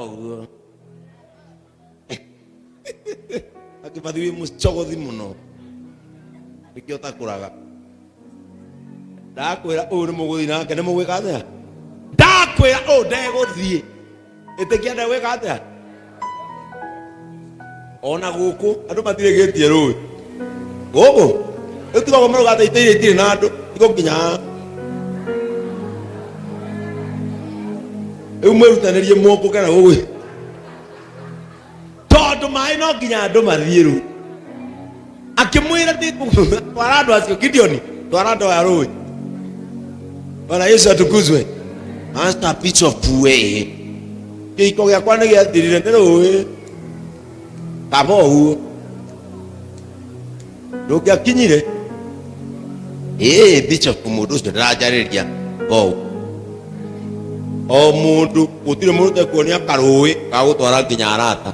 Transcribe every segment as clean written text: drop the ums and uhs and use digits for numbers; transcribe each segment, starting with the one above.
noguo akibathiwi mucogothi muno nikio takuraga ndakwira uyu ni muguthi nake ni mugwika atia ndakwira uyu ndeguthie itikia ndegwika atia ona guku andu matiregetie rui guku utigo maruga taitire itire na andu igokinya umwerutanirie moko kana gugu tondu mai no nginya andu mathie ru akimwira ti twara andu acio Gideon twara andu ya rui Bwana Yesu atukuzwe. Hasta piece of puwe kiko gya kwane gya thirire ni rui kabo hu ndokia kinyire piece of mundu ucio ndarajariria go o mundu gutire mundu tekuonia karui ka gutwara nginya arata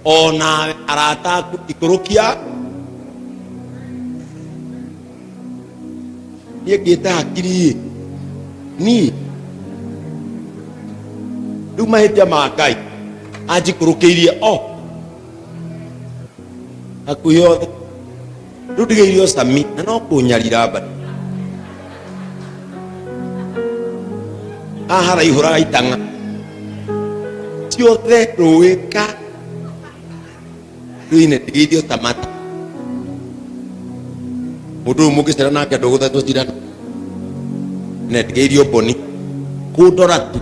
ona arata ikurukia yegita akiri ni duma hetia makai aji kurukirie akuyo ndudigirio sami na no kunyarira ba ahara ihura Itanga Ciothe roeka duine digidio tamata mudu mukisera nake ndogutha tucirana ne digidio boni kudora tu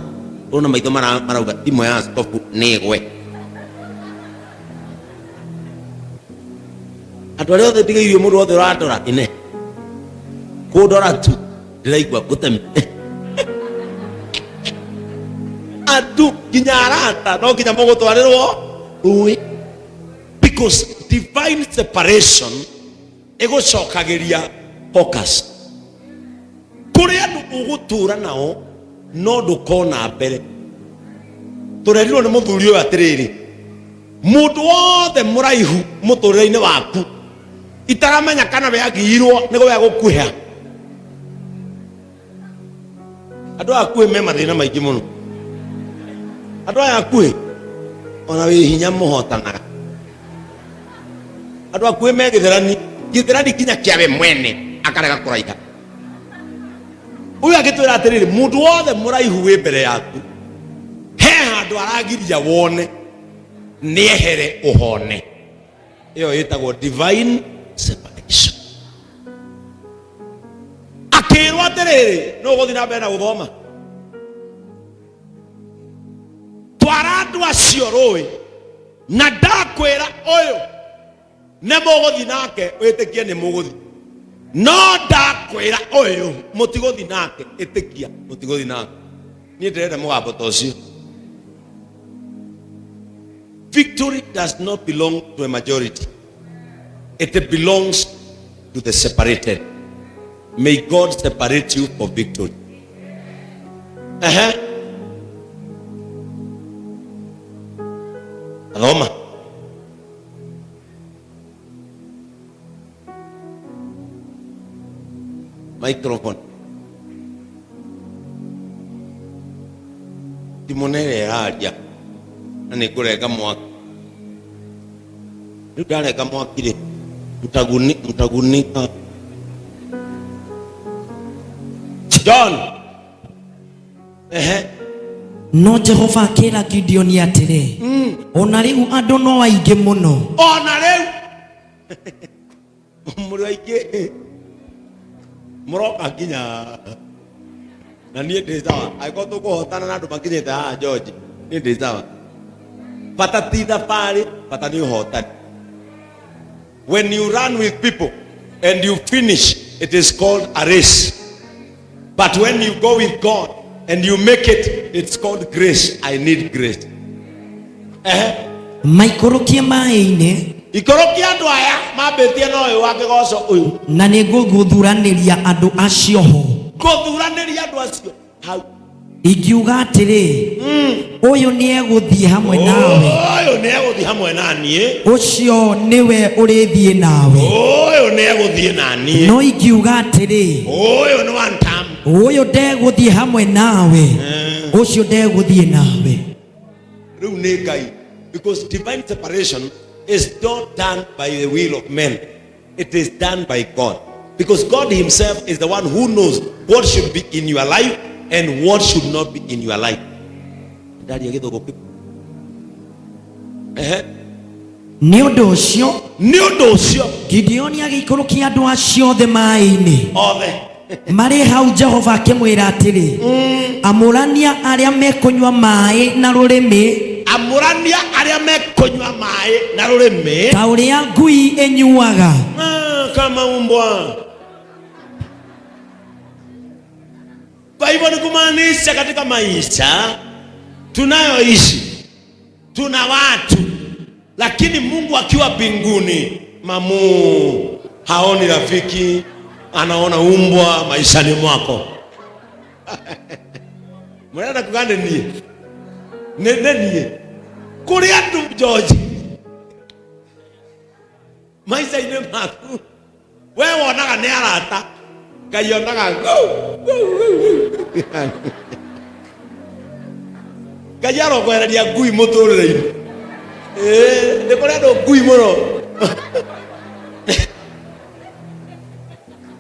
ona maitho marauga timo ya stofu nigwe andu aria othe digirio mundu othe uradora ine kudora tu ndiraigua gutemi atu kinyarata no kinya mugutwarirwo rui because divine separation egocokagiria focus kuri andu ugutura nao no ndukona mbere turerirwo ni muthuri uyu atiriri mundu wothe muraihu muturire-ini waku itaramenya kana we Agiirwo nigo we gukuha andu akuhe me mathina maingi muno andu aya akuhe ona wi hinya muhotanaga andu akuhe me githerani kinya kiawe mwene akarega kuraiha uyu agitwira atiriri mundu wothe muraihu wi mbere yaku he handu aragiria wone niehere uhone iyo yitagwo divine separation akirwo atiriri no guthi na mbere na guthoma twara andu acio rui na ndakwira uyu ne muguthi nake witikie ni muguthi no ndakwira uyu mutiguthi nake itikia mutiguthi nake ni ndirenda mugambo tocio. Victory does not belong to a majority. It belongs to the separated. May God separate you for victory. Roma. Microphone. Timonere aja. Nani kurega mwaki. Ndarega mwaki ri. Mtagunika. John. No Jehova akira Gideon atire ona riu andu no aige muno ona riu muri aige muroka kinya na nie ndizawa aiko tukuhotana na andu makinyite haha George nie ndizawa bata ti thabari bata ni uhotani. When you run with people and you finish, it is called a race. But when you go with God and you make it, it's called grace. I need grace. Maikorokie mai-ini ikorokia andu aya mabetie no uyu wa kigoco uyu na ni nguthuraniria andu acio ho nguthuraniria andu acio hau ingiuga atiri uyu ni eguthie hamwe nawe uyu ni eguthie hamwe nani ucio niwe urithie nawe uyu ni eguthie nani no ingiuga atiri uyu ni one time uyu ndeguthie hamwe nawe ucio ndeguthie nawe Because divine separation is not done by the will of men. It is done by God. Because God himself is the one who knows what should be in your life and what should not be in your life. Niondo ucio Gideon agĩikũrũkia andũ acio othe maĩ-inĩ marĩ hau Jehova akĩmwĩra atĩrĩ amũrania arĩa mekũnyua maĩ na rũrĩmĩ ta ũrĩa ngui ĩnyuaga kama umbwa. Kwa hivyo ni kumaanisha katika maisha tunayoishi tuna watu, lakini Mungu akiwa mbinguni mamu haoni rafiki, anaona umbwa maishani mwako. Mwana kugande nie nie kuria tu George maisha ine maku wewe wonaga ni arata kayonaga kayaro kwereria ngui muturire-ini ni kuria ndo ngui muno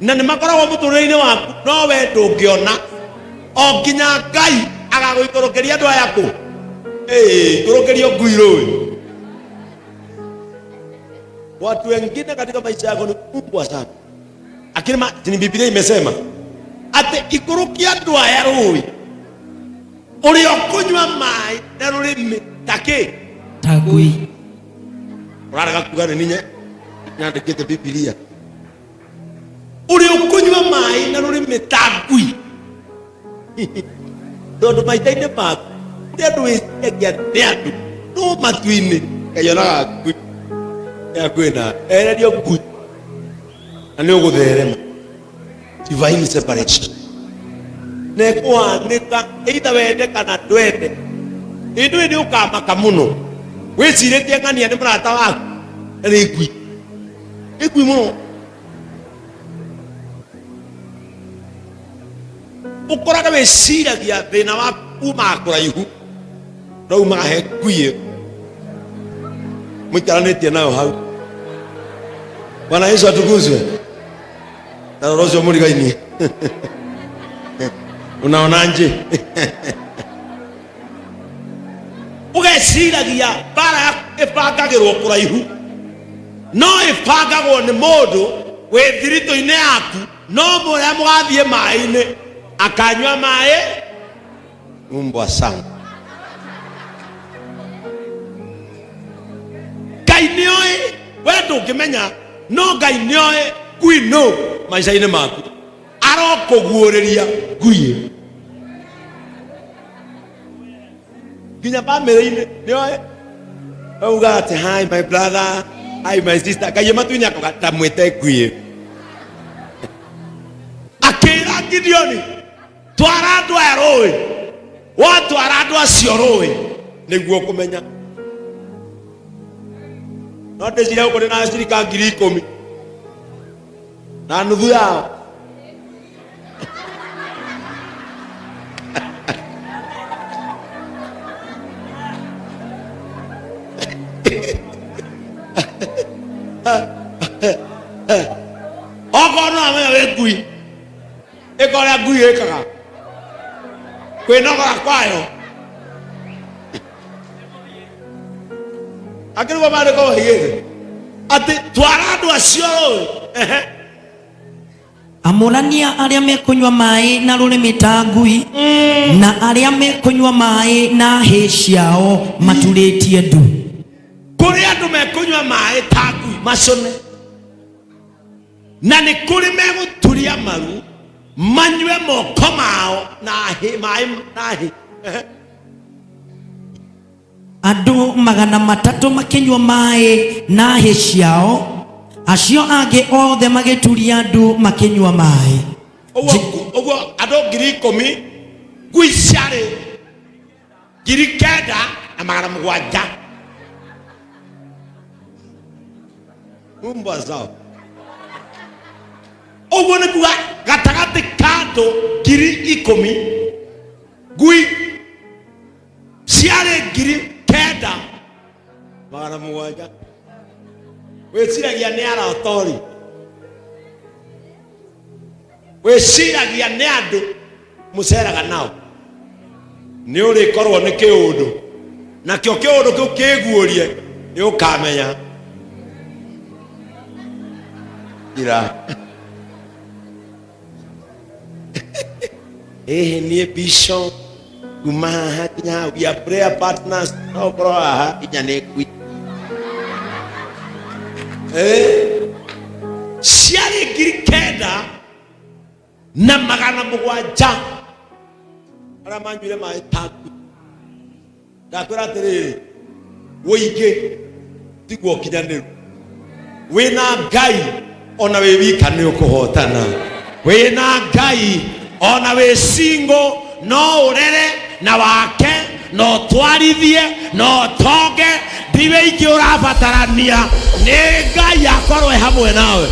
na ni makoragwo muturire-ini waku no we ndungiona o nginya Ngai agagũikũrũkĩria andũ aya kũ ikũrũkĩrio ngui rũĩ. Watu wengine katika maisha yako ni kubwa sana, lakini Biblia imesema ati ikurukia andũ aya rũĩ ũrĩa ũkũnyua maĩ na rũrĩmĩ ta ngui. Ũrarega kuga nĩ niĩ nyandĩkĩte Biblia ũrĩa ũkũnyua maĩ na rũrĩmĩ ta ngui. Tondũ maitho-inĩ maku nĩ andũ wĩciragia nĩ andũ no matu-inĩ kayonaga ngui yakwĩna ererio ngui na nĩ ũgũtherema. Divine separation na ĩkũhanĩka either wende kana ndwende. Ĩndũĩ nĩ ũkamaka mũno wĩcirĩtie ng'ania nĩ mũrata waku na nĩ ngui. Nĩ ngui mũno. Ũkoraga wĩciragia thĩna waku umaga kũraihu ndaumaga he ngui ĩyo mũikaranĩtie nayo hau. Bwana Yesu atukuzwe. Na roho mũrigaini unaonaje? Ũgeciragia bara ĩbangagĩrwo kũraihu no ĩbangagwo nĩ mũndũ wĩ thiritũ-inĩ yaku no mũrĩa mũgathiĩ maĩ-inĩ akanyua maĩ umbwa sana. Ngai nĩoĩ we ndũngĩmenya no Ngai nĩoĩ ngui no maisha-inĩ maku arokũguũrĩria ngui nginya bamĩrĩ-inĩ nĩoĩ auga atĩ hi my brother, hi my sister, Ngai matu-inĩ akamwĩte ngui. Akĩra Gideoni twara andũ aya rũĩ, watwara andũ acio rũĩ nĩguo kũmenya. No ndĩcira gũkũ na cirika 10,000 na nuthu yao. Okorwo no amenya wĩ ngui ĩkorĩa ngui ĩkaga kwĩnogora kwayo. Akĩrũga maandĩko maigĩte atĩ twara andũ acio rũĩ amũrania arĩa mekũnyua maĩ na rũrĩmĩ ta ngui na arĩa mekũnyua maĩ na hĩ ciao maturĩtie ndu. Kũrĩ andũ mekũnyua maĩ ta ngui macone na nĩ kũrĩ megũturia maru manyue moko mao na hĩ maĩ na hĩ. Andũ 300 makĩnyua maĩ na hĩ ciao acio angĩ othe magĩturia ndu makĩnyua maĩ. Ũguo andũ 10,000 ngui ciarĩ 9,700 umbwa zao. Ũguo nĩ kuga gatagatĩ ka andũ 10,000 ngui ciarĩ 9,700 kenda magana mũgwanja wĩciragia nĩ aratori wĩciragia nĩ andũ mũceraga nao nĩ ũrĩkorwo nĩ kĩũndũ nakĩo kĩũndũ kĩu kĩguũrie nĩ ũkamenya ira niĩ bishop kuma haha kinya we are prayer partners no korwo haha kinya nĩ kwi ciarĩ ngiri kenda na magana mũgwanja arĩa manyuire maĩ taku ndakwĩra atĩrĩrĩ wũingĩ tiguo kinyanĩru wĩna Ngai ona wĩ wika nĩ ũkũhotana wĩna Ngai ona wĩ single no ũrere na wake no twarithie no tonge ndiwe ingĩ ũrabatarania nĩ Ngai akorwo hamwe nawe.